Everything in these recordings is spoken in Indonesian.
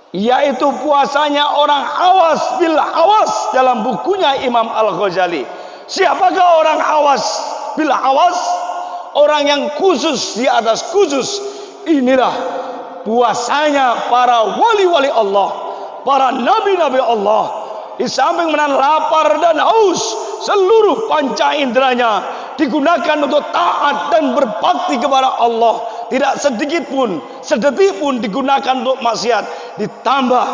yaitu puasanya orang awas bil awas dalam bukunya Imam Al-Ghazali. Siapakah orang awas bil awas? Orang yang khusus di atas khusus. Inilah puasanya para wali-wali Allah, para nabi-nabi Allah. Di samping menahan lapar dan haus, seluruh panca inderanya digunakan untuk taat dan berbakti kepada Allah. Tidak sedikit pun, sedetik pun digunakan untuk maksiat. Ditambah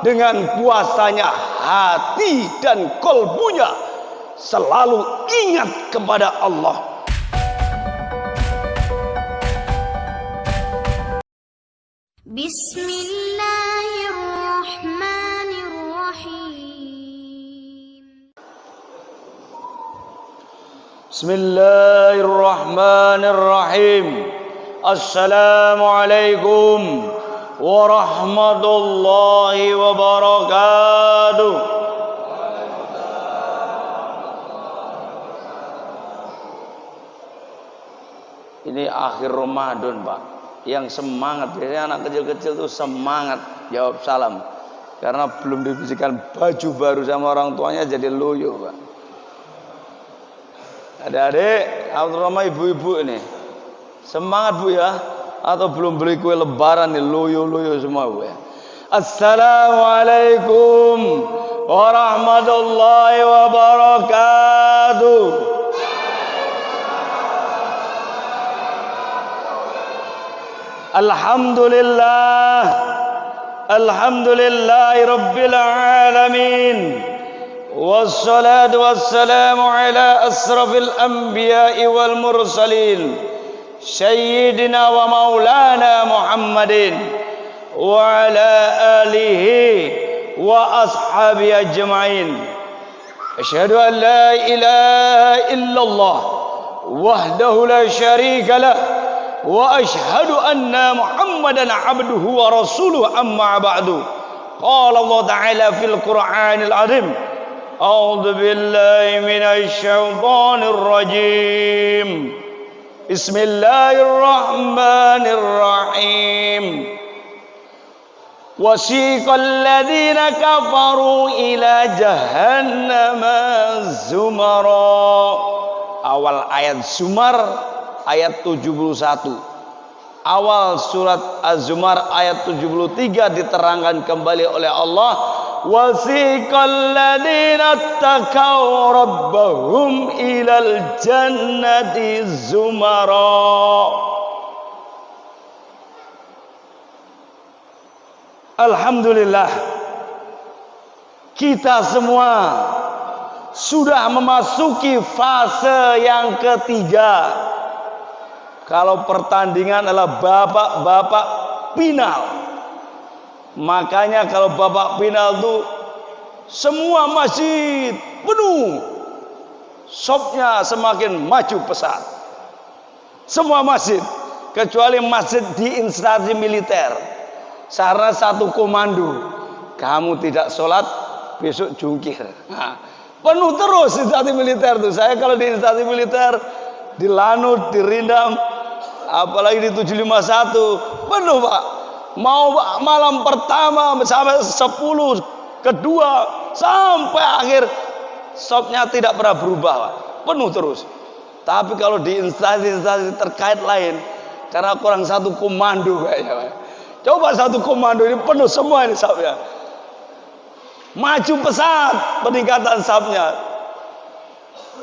dengan puasanya hati dan kolbunya selalu ingat kepada Allah. Bismillahirrahmanirrahim. Bismillahirrahmanirrahim. Assalamualaikum warahmatullahi wabarakatuh. Ini akhir Ramadan, Pak. Yang semangat, biasanya anak kecil-kecil tuh semangat jawab salam karena belum diberikan baju baru sama orang tuanya, jadi loyo, Pak. Adik-adik, terutama ibu-ibu ini semangat, Bu, ya. Atau belum beli kue lebaran nih, loyo-loyo semua, Bu, ya. Assalamualaikum warahmatullahi wabarakatuh. Alhamdulillah, alhamdulillahi rabbil alamin. Wassalatu wassalamu ala asrafil anbiya'i wal mursalin, sayyidina wa maulana Muhammadin wa ala alihi wa ashabi ajma'in. Asyhadu an la ilaha illallah wahdahu la syarika lah wa asyhadu anna Muhammadan abduhu wa rasuluhu, amma ba'du. Qala Allah ta'ala fil Qur'anil azim, a'udzu billahi minasy syaithanir rajim. Bismillahirrahmanirrahim. Wasiqal ladzina kafaru ila jahannama zumara. Awal ayat Zumar ayat 71. Awal surat Az-Zumar ayat 73 diterangkan kembali oleh Allah. Wasiqal ladzina taqaw rabbahum ilal jannati zumara. Alhamdulillah, kita semua sudah memasuki fase yang ketiga. Kalau pertandingan adalah babak final, makanya kalau babak final itu semua masjid penuh, shopnya semakin maju pesat. Semua masjid, kecuali masjid di instansi militer. Karena satu komando, kamu tidak sholat besok jungkir. Nah, penuh terus instansi militer tuh. Saya kalau di instansi militer, di Lanut, di Rindam, apalagi di 751 penuh, Pak. Mau malam pertama sampai 10 kedua sampai akhir, shopnya tidak pernah berubah, Pak. Penuh terus. Tapi kalau di instansi-instansi terkait lain, karena kurang satu komando kayaknya, Pak. Coba satu komando ini penuh semua ini shopnya. Maju pesat peningkatan shopnya.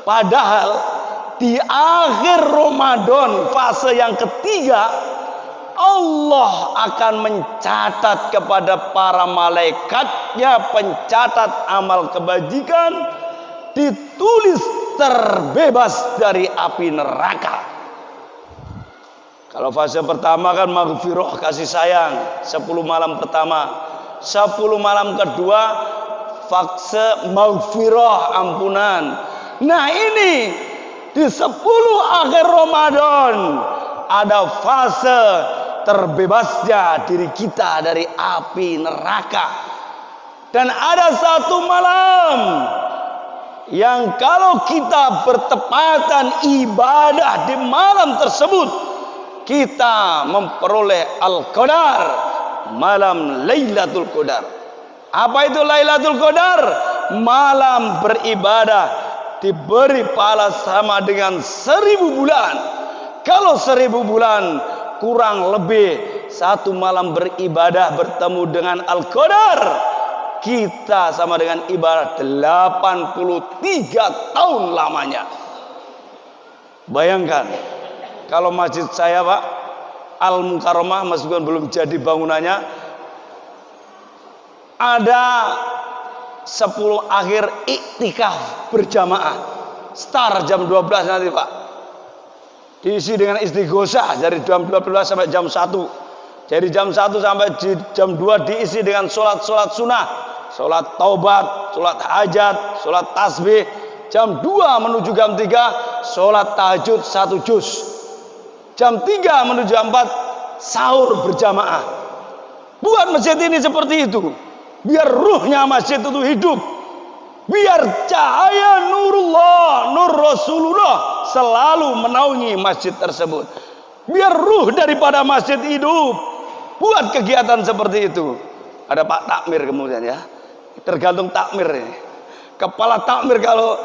Padahal di akhir Ramadan fase yang ketiga, Allah akan mencatat kepada para malaikatnya pencatat amal kebajikan, ditulis terbebas dari api neraka. Kalau fase pertama kan maghfirah, kasih sayang, 10 malam pertama. 10 malam kedua fase maghfirah, ampunan. Nah ini di 10 akhir Ramadan ada fase terbebasnya diri kita dari api neraka. Dan ada satu malam yang kalau kita bertepatan ibadah di malam tersebut, kita memperoleh al-qadar, malam Lailatul Qadar. Apa itu Lailatul Qadar? Malam beribadah diberi pahala sama dengan 1000 bulan. Kalau 1000 bulan kurang lebih 1 malam beribadah bertemu dengan Al-Qadar, kita sama dengan ibadah 83 tahun lamanya. Bayangkan kalau masjid saya Pak Al-Mukarramah meskipun belum jadi bangunannya, ada 10 akhir iktikaf berjamaah start jam 12 nanti Pak, diisi dengan istighosah dari jam 12 sampai jam 1. Jadi jam 1 sampai jam 2 diisi dengan sholat-sholat sunnah, sholat taubat, sholat hajat, sholat tasbih. Jam 2 menuju jam 3 sholat tahajud 1 juz. Jam 3 menuju jam 4 sahur berjamaah. Buat masjid ini seperti itu, biar ruhnya masjid itu hidup, biar cahaya nurullah, nur Rasulullah selalu menaungi masjid tersebut, biar ruh daripada masjid hidup. Buat kegiatan seperti itu. Ada Pak Takmir kemudian ya, tergantung takmir ini. Kepala takmir kalau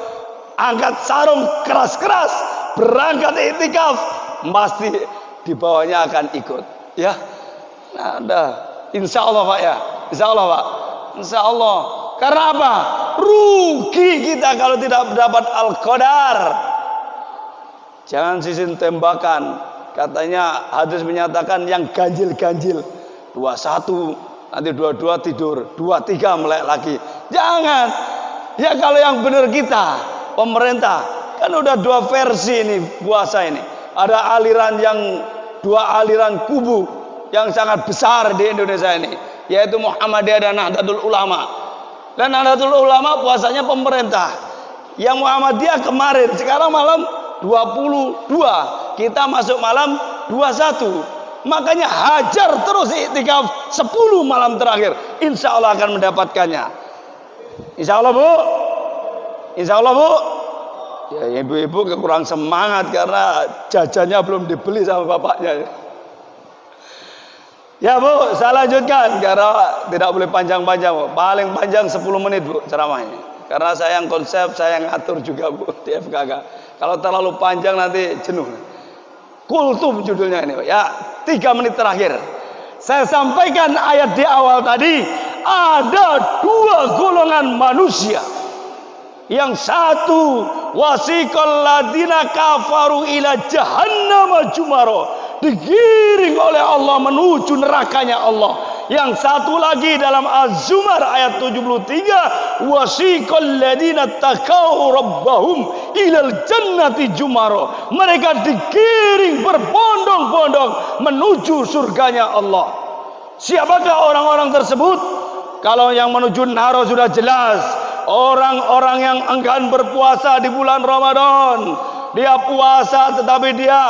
angkat sarung keras-keras berangkat iktikaf, pasti di bawahnya akan ikut ya. Nah, ada insya Allah Pak ya, insya Allah Pak, insya Allah. Karena apa? Rugi kita kalau tidak mendapat Al-Qadar. Jangan sisin tembakan. Katanya hadis menyatakan yang ganjil-ganjil 21 nanti 22 tidur, 23 melek lagi. Jangan. Ya kalau yang benar kita, pemerintah kan udah 2 versi ini puasa ini. Ada aliran yang 2 aliran kubu yang sangat besar di Indonesia ini, yaitu Muhammadiyah dan Nahdlatul Ulama. Dan Nahdlatul Ulama puasanya pemerintah. Yang Muhammadiyah kemarin, sekarang malam 22, kita masuk malam 21. Makanya hajar terus iktikaf 10 malam terakhir, insya Allah akan mendapatkannya. Insya Allah Bu, insya Allah Bu. Ya ibu-ibu kekurang semangat karena jajannya belum dibeli sama bapaknya. Ya Bu, saya lanjutkan karena tidak boleh panjang-panjang Bu. Paling panjang 10 menit Bu ceramahnya. Karena saya yang konsep, saya yang ngatur juga Bu di FKK. Kalau terlalu panjang nanti jenuh. Kultum judulnya ini ya. 3 menit terakhir saya sampaikan ayat di awal tadi. Ada 2 golongan manusia. Yang satu, wasiqal ladina kafaru ila jahannam jumaro, digiring oleh Allah menuju nerakanya Allah. Yang satu lagi dalam Az-Zumar ayat 73, wasiqal ladina taqaw rabbahum ilal jannati jumaro, mereka digiring berbondong-bondong menuju surganya Allah. Siapakah orang-orang tersebut? Kalau yang menuju naro sudah jelas, orang-orang yang enggan berpuasa di bulan Ramadan. Dia puasa tetapi dia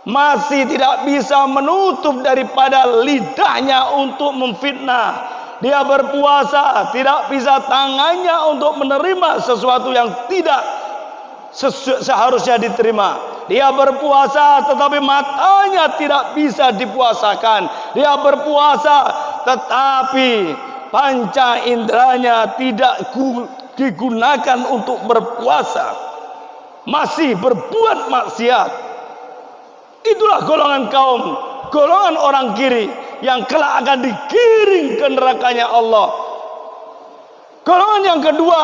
masih tidak bisa menutup daripada lidahnya untuk memfitnah. Dia berpuasa, tidak bisa tangannya untuk menerima sesuatu yang tidak seharusnya diterima. Dia berpuasa tetapi matanya tidak bisa dipuasakan. Dia berpuasa tetapi panca inderanya tidak digunakan untuk berpuasa, masih berbuat maksiat. Itulah golongan kaum, golongan orang kiri yang kelak akan digiring ke nerakanya Allah. Golongan yang kedua,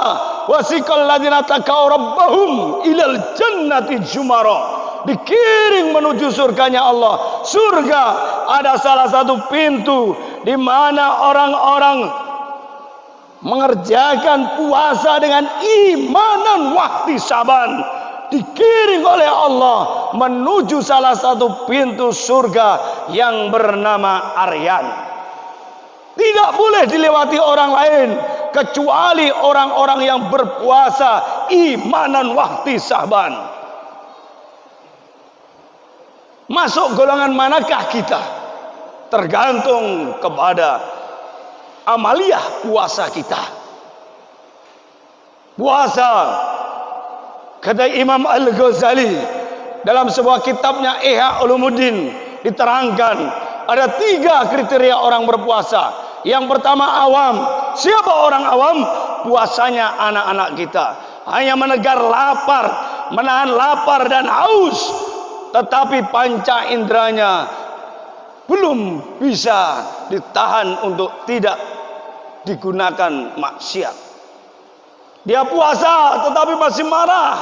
wasiqal ladzina taqaw rabbahum ilal jannati jumara, dikiring menuju surganya Allah. Surga ada salah satu pintu di mana orang-orang mengerjakan puasa dengan imanan wahtisaban, dikiring oleh Allah menuju salah satu pintu surga yang bernama Aryan. Tidak boleh dilewati orang lain kecuali orang-orang yang berpuasa imanan wahtisaban. Masuk golongan manakah kita? Tergantung kepada amaliyah puasa kita. Puasa, kata Imam Al-Ghazali dalam sebuah kitabnya Ihya Ulumuddin, diterangkan ada 3 kriteria orang berpuasa. Yang pertama awam. Siapa orang awam? Puasanya anak-anak kita. Hanya menegar lapar, menahan lapar dan haus. Tetapi panca inderanya belum bisa ditahan untuk tidak digunakan maksiat. Dia puasa tetapi masih marah.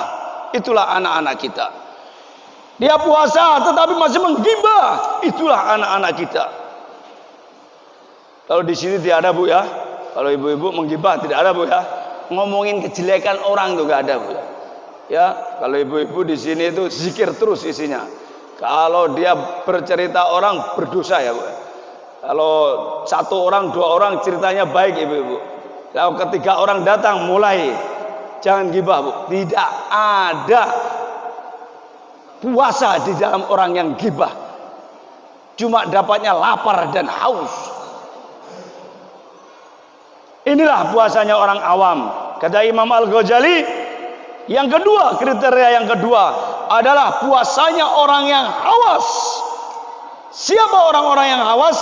Itulah anak-anak kita. Dia puasa tetapi masih menggibah. Itulah anak-anak kita. Kalau di sini tidak ada, Bu, ya. Kalau ibu-ibu menggibah tidak ada, Bu, ya. Ngomongin kejelekan orang tuh gak ada, Bu. Ya, kalau ibu-ibu di sini itu zikir terus isinya. Kalau dia bercerita orang berdosa, ya, Bu. Kalau 1 orang 2 orang ceritanya baik, ibu-ibu. Kalau 3 orang datang mulai jangan gibah, Bu. Tidak ada puasa di dalam orang yang gibah. Cuma dapatnya lapar dan haus. Inilah puasanya orang awam. Kata Imam Al-Ghazali, yang kedua, kriteria yang kedua adalah puasanya orang yang hawas. Siapa orang-orang yang hawas?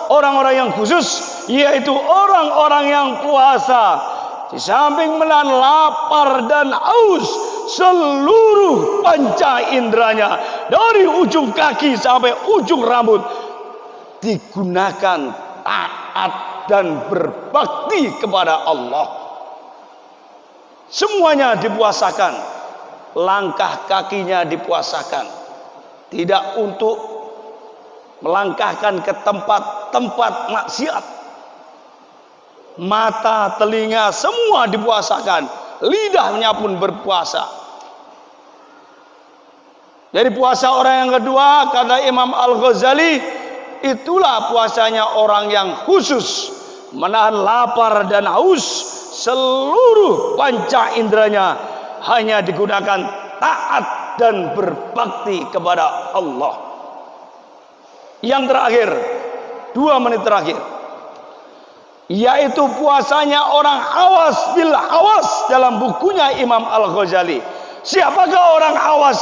Orang-orang yang khusus, yaitu orang-orang yang puasa di samping menahan lapar dan haus, seluruh panca inderanya dari ujung kaki sampai ujung rambut digunakan taat dan berbakti kepada Allah. Semuanya dipuasakan. Langkah kakinya dipuasakan. Tidak untuk melangkahkan ke tempat-tempat maksiat. Mata, telinga, semua dipuasakan. Lidahnya pun berpuasa. Dari puasa orang yang kedua, kata Imam Al-Ghazali, itulah puasanya orang yang khusus, menahan lapar dan haus, seluruh panca inderanya hanya digunakan taat dan berbakti kepada Allah. Yang terakhir, 2 menit terakhir, yaitu puasanya orang awas bil awas dalam bukunya Imam Al-Ghazali. Siapakah orang awas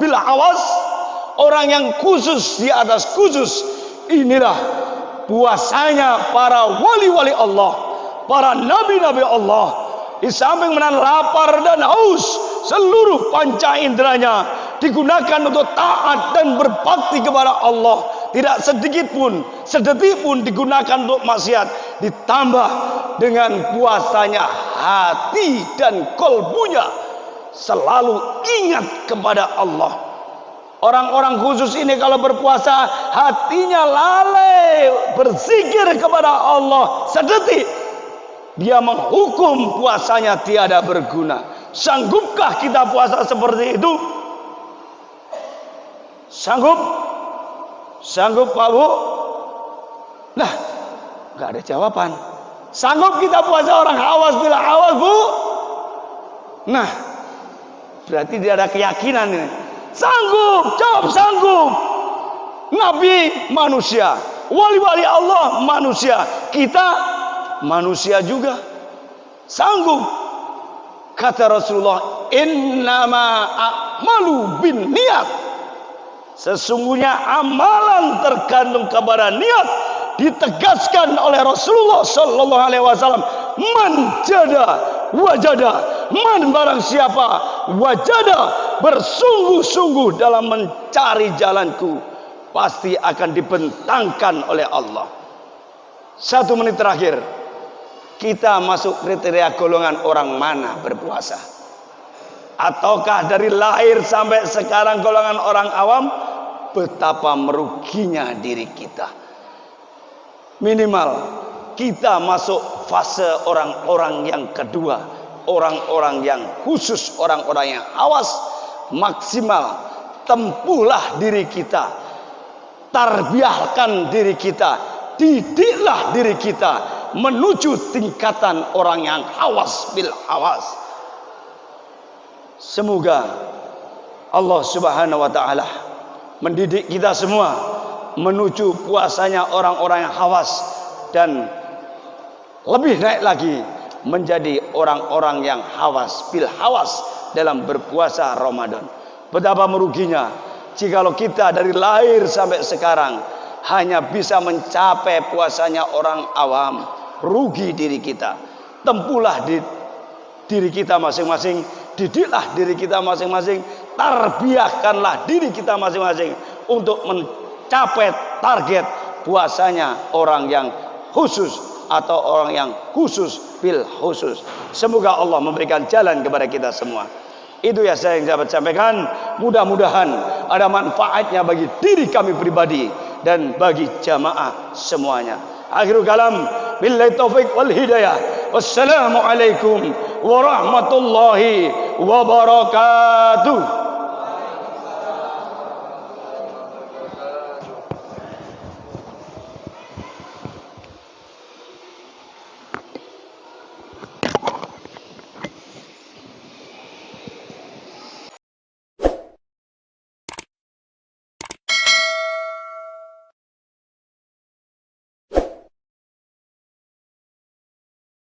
bil awas? Orang yang khusus di atas khusus. Inilah puasanya para wali-wali Allah, para nabi-nabi Allah. Di samping menahan lapar dan haus, seluruh panca inderanya digunakan untuk taat dan berbakti kepada Allah. Tidak sedikit pun, sedetik pun digunakan untuk maksiat. Ditambah dengan puasanya hati dan kolbunya selalu ingat kepada Allah. Orang-orang khusus ini kalau berpuasa hatinya lalai berzikir kepada Allah. Sedetik dia menghukum puasanya tiada berguna. Sanggupkah kita puasa seperti itu? Sanggup? Sanggup, Pak, Bu? Nah, nggak ada jawaban. Sanggup kita puasa orang awas bila awas, Bu? Nah, berarti tidak ada keyakinan ini. Sanggup, jawab sanggup. Nabi manusia, wali-wali Allah manusia, kita manusia juga. Sanggup. Kata Rasulullah, innama a'malu bin niat. Sesungguhnya amalan tergantung kepada niat. Ditegaskan oleh Rasulullah sallallahu alaihi wasallam, man jada wajada, man barang siapa wajada, bersungguh-sungguh dalam mencari jalanku, pasti akan dibentangkan oleh Allah. 1 menit terakhir, kita masuk kriteria golongan orang mana berpuasa? Ataukah dari lahir sampai sekarang golongan orang awam? Betapa meruginya diri kita. Minimal kita masuk fase orang-orang yang kedua, orang-orang yang khusus, orang-orang yang awas. Maksimal tempuhlah diri kita, tarbiyahkan diri kita, didiklah diri kita menuju tingkatan orang yang awas bil awas. Semoga Allah Subhanahu wa taala mendidik kita semua menuju puasanya orang-orang yang hawas, dan lebih naik lagi menjadi orang-orang yang hawas bil hawas dalam berpuasa Ramadan. Betapa meruginya jikalau kita dari lahir sampai sekarang hanya bisa mencapai puasanya orang awam. Rugi diri kita. Tempuhlah di diri kita masing-masing, didiklah diri kita masing-masing, tarbiyahkanlah diri kita masing-masing untuk mencapai target puasanya orang yang khusus atau orang yang khusus bil khusus. Semoga Allah memberikan jalan kepada kita semua. Itu ya saya yang dapat sampaikan. Mudah-mudahan ada manfaatnya bagi diri kami pribadi dan bagi jamaah semuanya. Akhirul kalam, billahi taufik wal hidayah. Wassalamualaikum warahmatullahi wabarakatuh.